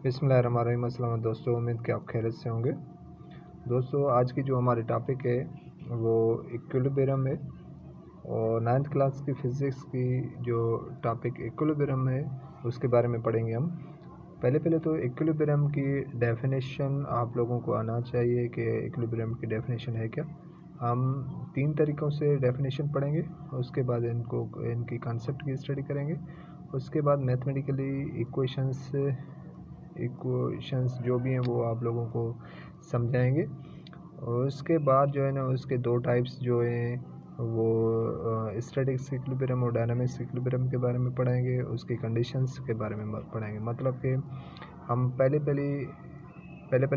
बिस्मिल्लाहिर्रहमानिर्रहीम। अस्सलाम दोस्तों, उम्मीद कि आप खैरियत से होंगे। दोस्तों, आज की जो हमारी टॉपिक है वो इक्विलिब्रियम है और 9th क्लास की फ़िज़िक्स की जो टॉपिक इक्विलिब्रियम है उसके बारे में पढ़ेंगे हम। पहले तो इक्विलिब्रियम की डेफिनेशन आप लोगों को आना चाहिए कि इक्विलिब्रियम की डेफिनेशन है क्या। हम 3 तरीक़ों से डेफिनेशन पढ़ेंगे, उसके बाद इनकी कॉन्सेप्ट की स्टडी करेंगे, उसके बाद मैथमेटिकली इक्वेशंस जो भी हैं वो आप लोगों को समझाएंगे। और उसके बाद जो है ना उसके 2 टाइप्स जो हैं वो स्टैटिक इक्विलिब्रियम और डायनामिक इक्विलिब्रियम के बारे में पढ़ाएंगे, उसकी कंडीशंस के बारे में पढ़ाएंगे। मतलब कि हम पहले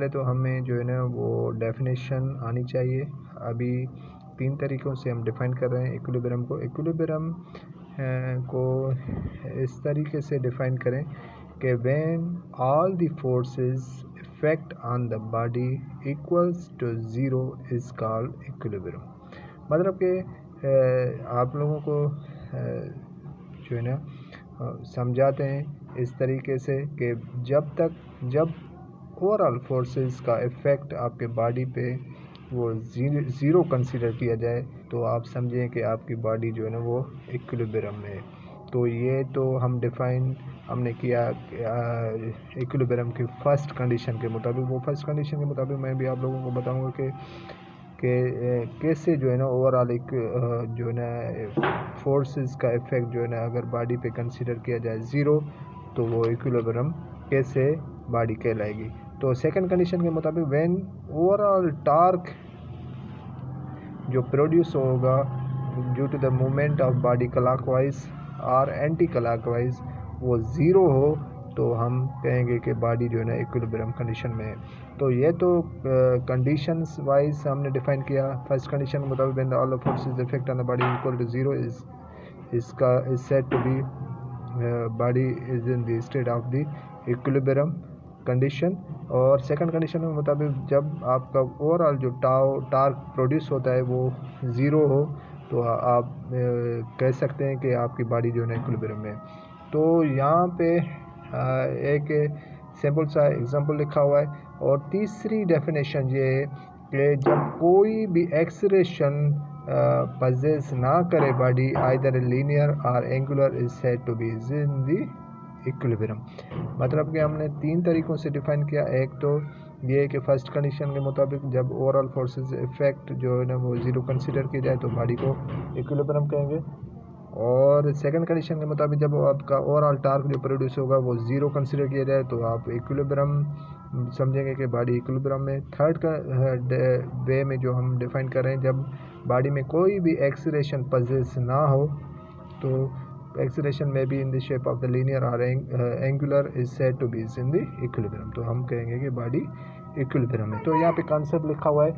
तो हमें जो है ना वो डेफिनेशन आनी चाहिए। अभी 3 तरीक़ों से हम डिफ़ाइन कर रहे हैं इक्विलिब्रियम को। इक्विलिब्रियम को इस तरीके से डिफ़ाइन करें कि when all the forces effect on the body equals to zero is called equilibrium. मतलब कि आप लोगों को जो है ना समझाते हैं इस तरीके से कि जब ओवरऑल फोर्सेस का इफ़ेक्ट आपके बॉडी पे वो ज़ीरो कंसीडर किया जाए तो आप समझें कि आपकी बॉडी जो है ना वो इक्विलिब्रियम में है। तो ये तो हमने किया इक्विलिब्रियम की फ़र्स्ट कंडीशन के मुताबिक। वो फर्स्ट कंडीशन के मुताबिक मैं भी आप लोगों को बताऊंगा कि कैसे जो है ना ओवरऑल एक जो है ना फोर्सेस का इफ़ेक्ट जो है ना अगर बॉडी पे कंसीडर किया जाए ज़ीरो तो वो इक्विलिब्रियम कैसे बॉडी कहलाएगी। तो सेकंड कंडीशन के मुताबिक व्हेन ओवरऑल टॉर्क जो प्रोड्यूस होगा due to the movement of body clockwise और एंटी क्लॉकवाइज वो ज़ीरो हो तो हम कहेंगे कि बॉडी जो है ना इक्विलिब्रियम कंडीशन में है। तो ये तो कंडीशंस वाइज हमने डिफ़ाइन किया। फर्स्ट कंडीशन के मुताबिक when all the forces effect on the body equal to zero is said to be body is in the state of the equilibrium condition. और सेकंड कंडीशन के मुताबिक जब आपका overall जो टार्क प्रोड्यूस होता है वो ज़ीरो हो तो आप कह सकते हैं कि आपकी बॉडी जो है ना इक्विलिब्रियम में। तो यहाँ पे एक सिंपल सा एग्जांपल लिखा हुआ है। और तीसरी डेफिनेशन ये है कि जब कोई भी एक्सेलरेशन पजेस ना करे बॉडी आइदर लीनियर और angular is said to be in the equilibrium. मतलब कि हमने 3 तरीक़ों से डिफ़ाइन किया। एक तो ये कि फ़र्स्ट कंडीशन के मुताबिक जब ओवरऑल फोर्सेस इफेक्ट जो है ना वो ज़ीरो कंसीडर किया जाए तो बॉडी को इक्विलिब्रियम कहेंगे। और सेकंड कंडीशन के मुताबिक जब आपका ओवरऑल टार्क जो प्रोड्यूस होगा वो ज़ीरो कंसीडर किया जाए तो आप इक्विलिब्रियम समझेंगे कि बॉडी इक्विलिब्रियम में। थर्ड का वे में जो हम डिफ़ाइन कर रहे हैं जब बॉडी में कोई भी एक्सेलरेशन पजेस ना हो तो एक्सेलरेशन में भी in the shape of the linear और angular is said to be in the equilibrium. तो हम कहेंगे कि बॉडी इक्विलिब्रियम है। तो यहाँ पे कॉन्सेप्ट लिखा हुआ है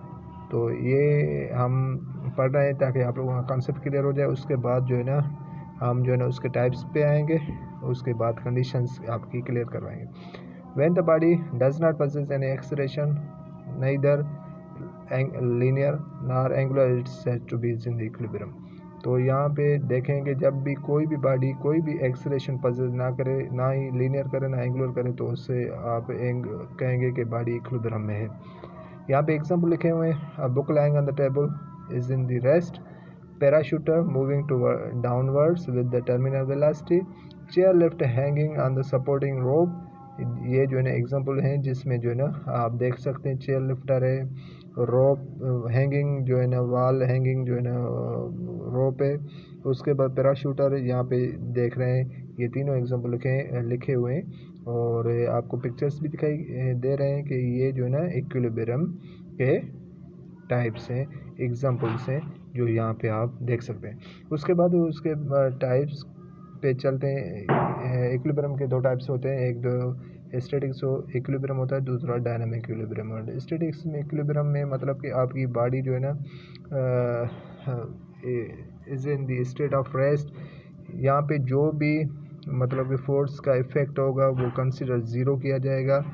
तो ये हम पढ़ रहे हैं ताकि आप लोगों का कॉन्सेप्ट क्लियर हो जाए। उसके बाद जो है ना हम जो है ना उसके टाइप्स पे आएंगे, उसके बाद कंडीशंस आपकी क्लियर करवाएंगे। When the body does not possess any acceleration neither linear nor angular it's said to be in the equilibrium। तो यहाँ पे देखेंगे जब भी कोई भी बॉडी कोई भी एक्सेलरेशन पजेस ना करे, ना ही लीनियर करे ना एंगुलर करे तो उससे आप कहेंगे कि बॉडी इक्विलिब्रियम में है। यहाँ पे एग्जांपल लिखे हुए हैं। Book lying on the table is in the rest, parachuter moving downwards with the terminal velocity, chair lift hanging on the supporting rope. ये जो है ना एग्जांपल हैं जिसमें जो है ना आप देख सकते हैं चेयर लिफ्टर है, रोप हैंगिंग जो है ना वॉल हैंगिंग जो है ना रोप है, उसके बाद पैराशूटर यहाँ पे देख रहे हैं। ये तीनों एग्जांपल लिखे हुए हैं और आपको पिक्चर्स भी दिखाई दे रहे हैं कि ये जो है ना इक्विलिब्रियम के टाइप्स हैं, एग्जांपल्स हैं जो यहाँ पे आप देख सकते हैं। उसके बाद उसके टाइप्स पे चलते हैं। इक्विलिब्रियम के 2 टाइप्स होते हैं, एक तो स्टैटिक इक्विलिब्रियम होता है, दूसरा डायनामिक इक्विलिब्रियम होता है। स्टैटिक इक्विलिब्रियम में मतलब कि आपकी बॉडी जो है ना is in the state of rest. यहाँ पे जो भी मतलब कि फोर्स का इफ़ेक्ट होगा वो कंसीडर ज़ीरो किया जाएगा।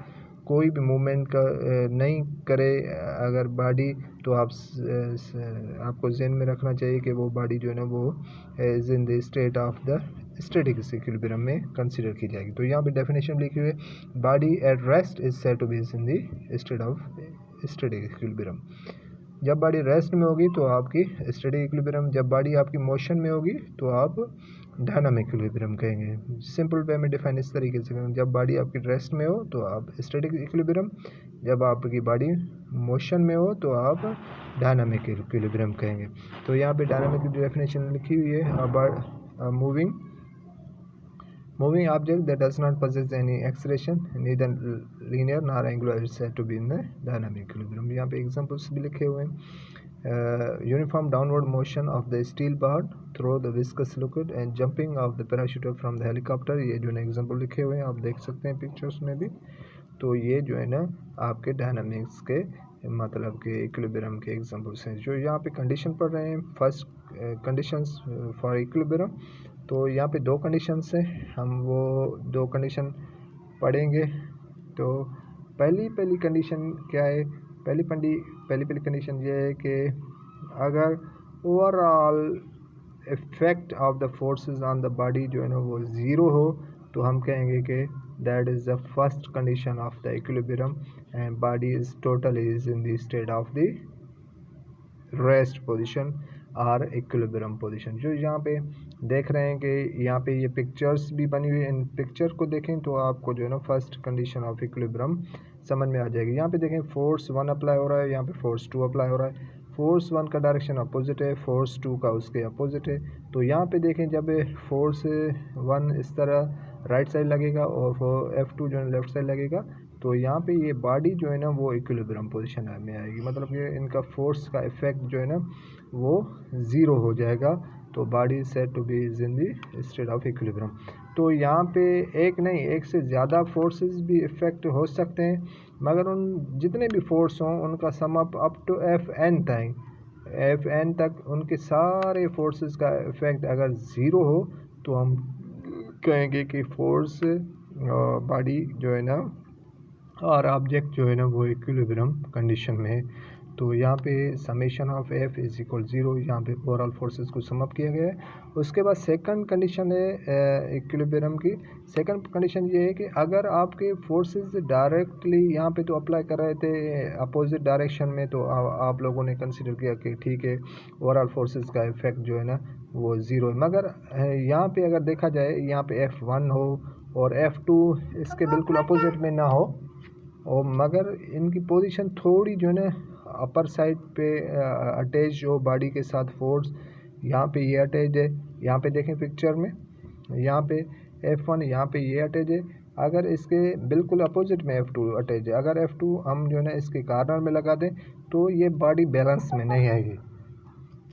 कोई भी मूवमेंट का नहीं करे अगर बॉडी तो आपको ज़हन में रखना चाहिए कि वो बॉडी जो है ना वो is in the state of the static equilibrium में कंसीडर की जाएगी। तो यहाँ पे डेफिनेशन लिखी हुई है, body at rest is said to be in the state of static equilibrium. जब बॉडी रेस्ट में होगी तो आपकी स्टैटिक इक्विलिब्रियम, जब बॉडी आपकी मोशन में होगी तो आप डायनामिक इक्विलिब्रियम कहेंगे। सिंपल वे में डिफाइन इस तरीके से करेंगे, जब बॉडी आपकी रेस्ट में हो तो आप स्टैटिक इक्विलिब्रियम, जब आपकी बॉडी मोशन में हो तो आप डायनामिक इक्विलिब्रियम कहेंगे। तो यहाँ पे डायनामिक की डेफिनेशन लिखी हुई है, moving object that does not possess any acceleration, neither linear nor angular, is said to be in the dynamic equilibrium। यहाँ पे एग्जांपल्स भी लिखे हुए हैं, uniform downward motion of the steel bar through the viscous liquid and jumping of the parachuter from the helicopter. ये जो है example लिखे हुए हैं, आप देख सकते हैं पिक्चर्स में भी। तो ये जो है ना आपके डायनामिक्स के मतलब के इक्विलिब्रियम के एग्जांपल्स हैं। जो यहाँ पे कंडीशन पढ़ रहे हैं, फर्स्ट कंडीशंस फॉर इक्विलिब्रियम, तो यहाँ पे दो कंडीशंस हैं, हम वो दो कंडीशन पढ़ेंगे। तो पहली कंडीशन क्या है? पहली कंडीशन ये है कि अगर overall effect of the forces on the body जो है ना वो ज़ीरो हो तो हम कहेंगे कि that is the first condition of the equilibrium and body is totally is in the state of the rest position और इक्विलिब्रियम पोजीशन। जो यहाँ पे देख रहे हैं कि यहाँ पे ये पिक्चर्स भी बनी हुई है, इन पिक्चर को देखें तो आपको जो है ना फर्स्ट कंडीशन ऑफ इक्विलिब्रियम समझ में आ जाएगी। यहाँ पे देखें फोर्स 1 अप्लाई हो रहा है, यहाँ पे फोर्स 2 अप्लाई हो रहा है। फोर्स 1 का डायरेक्शन अपोजिट है, फोर्स 2 का उसके अपोजिट है। तो यहाँ पे देखें जब फोर्स 1 इस तरह राइट साइड लगेगा और F2 जो है लेफ्ट साइड लगेगा तो यहाँ पे ये बॉडी जो है ना वो इक्विलिब्रियम पोजीशन में आएगी, मतलब कि इनका फोर्स का इफेक्ट जो है ना वो ज़ीरो हो जाएगा। तो body said to be is in the state of equilibrium. तो यहाँ पे एक नहीं, एक से ज़्यादा फोर्सेस भी इफेक्ट हो सकते हैं, मगर उन जितने भी फोर्स हों उनका सम अप टू Fn तक उनके सारे फोर्सेस का इफेक्ट अगर ज़ीरो हो तो हम कहेंगे कि फोर्स बॉडी जो है ना और ऑब्जेक्ट जो है ना वो इक्विलिब्रियम कंडीशन में है। तो यहाँ पे summation of F is equal 0, यहाँ पे ओवरऑल फोर्सेस को सम अप किया गया है। उसके बाद सेकंड कंडीशन है इक्विलिब्रियम की। सेकंड कंडीशन ये है कि अगर आपके फोर्सेस डायरेक्टली यहाँ पे तो अप्लाई कर रहे थे अपोजिट डायरेक्शन में, तो आप लोगों ने कंसिडर किया कि ठीक है ओवरऑल फोर्सेस का इफेक्ट जो है ना वो ज़ीरो है। मगर यहाँ पे अगर देखा जाए यहाँ पे F1 हो और F2 इसके बिल्कुल अपोजिट में ना हो, और मगर इनकी पोजीशन थोड़ी जो है ना अपर साइड पे अटैच हो बॉडी के साथ फोर्स, यहाँ पे ये अटैच है, यहाँ पे देखें पिक्चर में, यहाँ पे F1 यहाँ पे ये अटैच है। अगर इसके बिल्कुल अपोजिट में F2 अटैच है, अगर F2 हम जो है ना इसके कार्नर में लगा दें तो ये बॉडी बैलेंस में नहीं आएगी।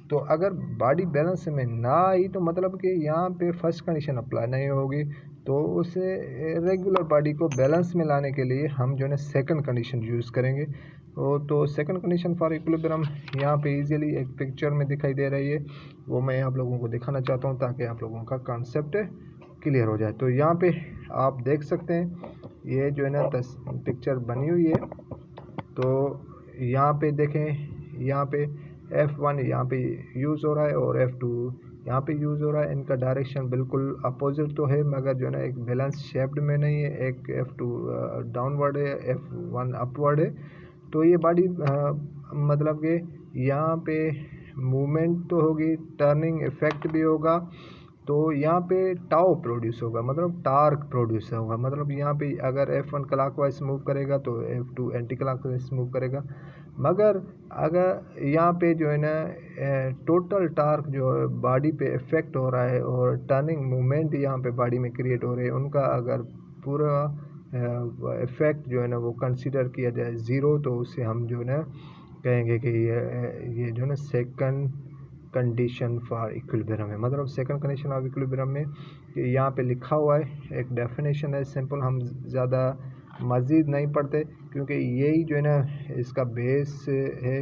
तो अगर बॉडी बैलेंस में ना आई तो मतलब कि यहाँ पे फर्स्ट कंडीशन अप्लाई नहीं होगी। तो उसे रेगुलर बॉडी को बैलेंस में लाने के लिए हम जो है सेकंड कंडीशन यूज़ करेंगे। तो सेकंड कंडीशन फॉर इक्विलिब्रियम यहाँ पे इजीली एक पिक्चर में दिखाई दे रही है, वो मैं आप लोगों को दिखाना चाहता हूँ ताकि आप लोगों का कॉन्सेप्ट क्लियर हो जाए। तो यहाँ पे आप देख सकते हैं ये जो है ना पिक्चर बनी हुई है। तो यहाँ पे देखें, यहाँ पे F1 यहाँ पे यूज़ हो रहा है और F2 यहाँ पे यूज़ हो रहा है। इनका डायरेक्शन बिल्कुल अपोजिट तो है मगर जो है ना एक बैलेंस शेप्ड में नहीं है, एक F2 डाउनवर्ड है, F1 अपवर्ड है। तो ये बॉडी मतलब कि यहाँ पे मूवमेंट तो होगी, टर्निंग इफेक्ट भी होगा, तो यहाँ पे टाउ प्रोड्यूस होगा, मतलब टार्क प्रोड्यूस होगा। मतलब यहाँ पे अगर F1 क्लॉकवाइज मूव करेगा तो F2 एंटी क्लॉकवाइज मूव करेगा। मगर अगर यहाँ पे जो है ना टोटल टार्क जो बॉडी पे इफेक्ट हो रहा है और टर्निंग मूवमेंट यहाँ पे बॉडी में क्रिएट हो रहे हैं, उनका अगर पूरा इफेक्ट जो है ना वो कंसीडर किया जाए ज़ीरो, तो उसे हम जो है ना कहेंगे कि ये जो है ना सेकंड कंडीशन फॉर इक्विलिब्रियम है। मतलब सेकंड कंडीशन ऑफ इक्विलिब्रियम में कि यहाँ पे लिखा हुआ है, एक डेफिनेशन है सिंपल, हम ज़्यादा मज़ीद नहीं पढ़ते क्योंकि यही जो है ना इसका बेस है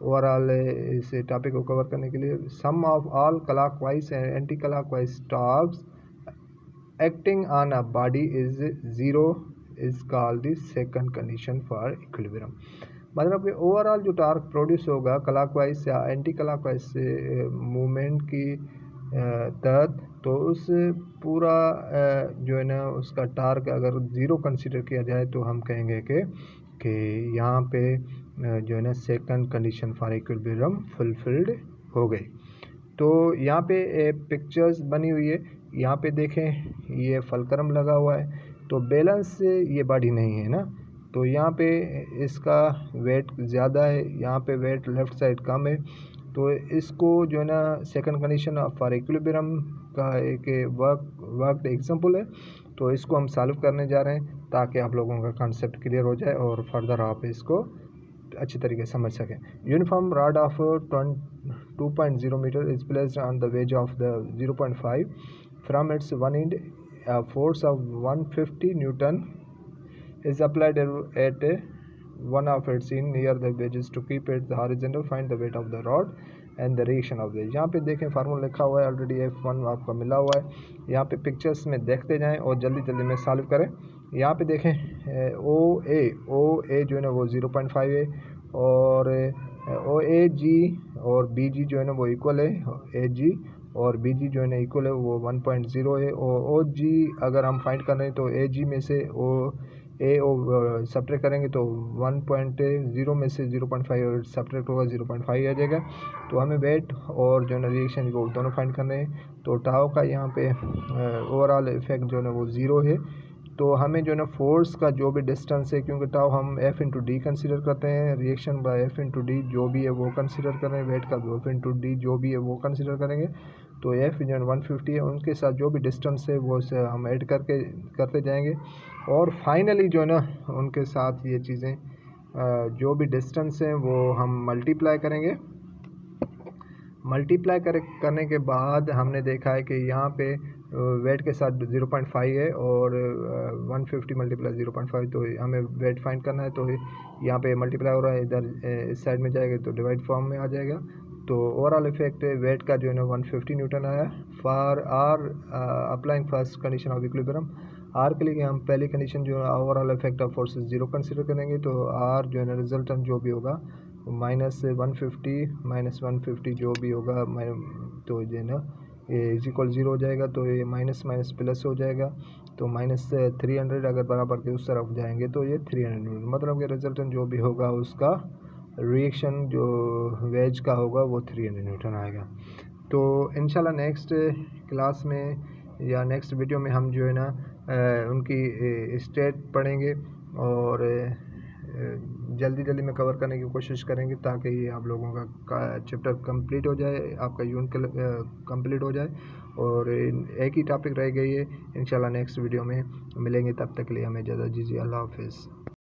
ओवरऑल इस टॉपिक को कवर करने के लिए। Sum of all clockwise and anti clockwise torques acting on a body is zero is called the second condition for equilibrium. मतलब कि ओवरऑल जो टार्क प्रोड्यूस होगा क्लॉकवाइज या एंटी क्लॉकवाइज मूवमेंट की तहत, तो उस पूरा जो है ना उसका टार्क अगर 0 कंसीडर किया जाए तो हम कहेंगे कि यहाँ पे जो है ना second condition for equilibrium fulfilled हो गई। तो यहाँ पे पिक्चर्स बनी हुई है, यहाँ पे देखें ये फलक्रम लगा हुआ है, तो बैलेंस ये बॉडी नहीं है ना, तो यहाँ पे इसका वेट ज़्यादा है, यहाँ पे वेट लेफ़्ट साइड कम है। तो इसको जो है ना सेकंड कंडीशन फॉर इक्विलिब्रियम का एक वर्क एग्जांपल है, तो इसको हम सॉल्व करने जा रहे हैं ताकि आप लोगों का कॉन्सेप्ट क्लियर हो जाए और फर्दर आप इसको अच्छी तरीके से समझ सकें। Uniform rod of 2.0 metre is placed on the wedge of the 0.5 from its one end force of 150 newton is applied at one of its end near the wedges to keep it horizontal. Find the weight of the rod and the reaction of the। यहाँ पे देखें formula लिखा हुआ है already, F1 आपका मिला हुआ है। यहाँ पे पिक्चर्स में देखते जाएं और जल्दी जल्दी में सॉल्व करें। यहाँ पे देखें ओ ए जो है ना वो 0.5 है और ओ ए जी और बी जी जो है ना वो इक्वल है, ए जी और बी जी जो है ना इक्वल है वो 1.0 है। और ओ जी अगर हम फाइंड कर रहे हैं तो ए जी में से सब्ट्रैक्ट करेंगे तो 1.0 में से 0.5 सब्ट्रैक्ट होगा 0.5 आ जाएगा। तो हमें वेट और जो है ना रिएक्शन वो दोनों फाइंड करने हैं। तो टाव का यहाँ पे ओवरऑल इफेक्ट जो है ना वो 0 है। तो हमें जो है ना फोर्स का जो भी डिस्टेंस है, क्योंकि टाव हम F इंटू डी कंसिडर करते हैं, reaction by F into D जो भी है वो कंसिडर कर रहे हैं, वेट का F इंटू डी जो भी है वो कंसिडर करेंगे। तो F जो है 150 है, उनके साथ जो भी डिस्टेंस है वो से हम ऐड करते जाएंगे और फाइनली जो है ना उनके साथ ये चीज़ें जो भी डिस्टेंस है वो हम मल्टीप्लाई करेंगे। मल्टीप्लाई करने के बाद हमने देखा है कि यहाँ पे वेट के साथ 0.5 है और 150 मल्टीप्लाई 0.5, तो हमें वेट फाइंड करना है। तो यहाँ पे मल्टीप्लाई हो रहा है, इधर इस साइड में जाएगा तो डिवाइड फॉर्म में आ जाएगा। तो ओवरऑल इफेक्ट वेट का जो है ना 150 न्यूटन आया। For R applying first condition of equilibrium, R के लिए हम पहली कंडीशन जो है overall effect of forces 0 consider करेंगे। तो आर जो है ना रिजल्टेंट जो भी होगा -150 जो भी होगा तो जो है ना ये इज इक्वल 0 हो जाएगा। तो ये माइनस माइनस प्लस हो जाएगा, तो -300 अगर बराबर के उस तरफ जाएंगे तो ये 300 न्यूटन, मतलब कि रिजल्टेंट जो भी होगा उसका रिएक्शन जो वेज का होगा वो 300 न्यूटन आएगा। तो इंशाल्लाह नेक्स्ट क्लास में या नेक्स्ट वीडियो में हम जो है ना उनकी स्टेट पढ़ेंगे और जल्दी जल्दी में कवर करने की कोशिश करेंगे ताकि ये आप लोगों का चैप्टर कंप्लीट हो जाए, आपका यूनिट कंप्लीट हो जाए और एक ही टॉपिक रह गई है। इंशाल्लाह नेक्स्ट वीडियो में मिलेंगे, तब तक के लिए हमें इजाज़त दीजिए। अल्लाह हाफिज़।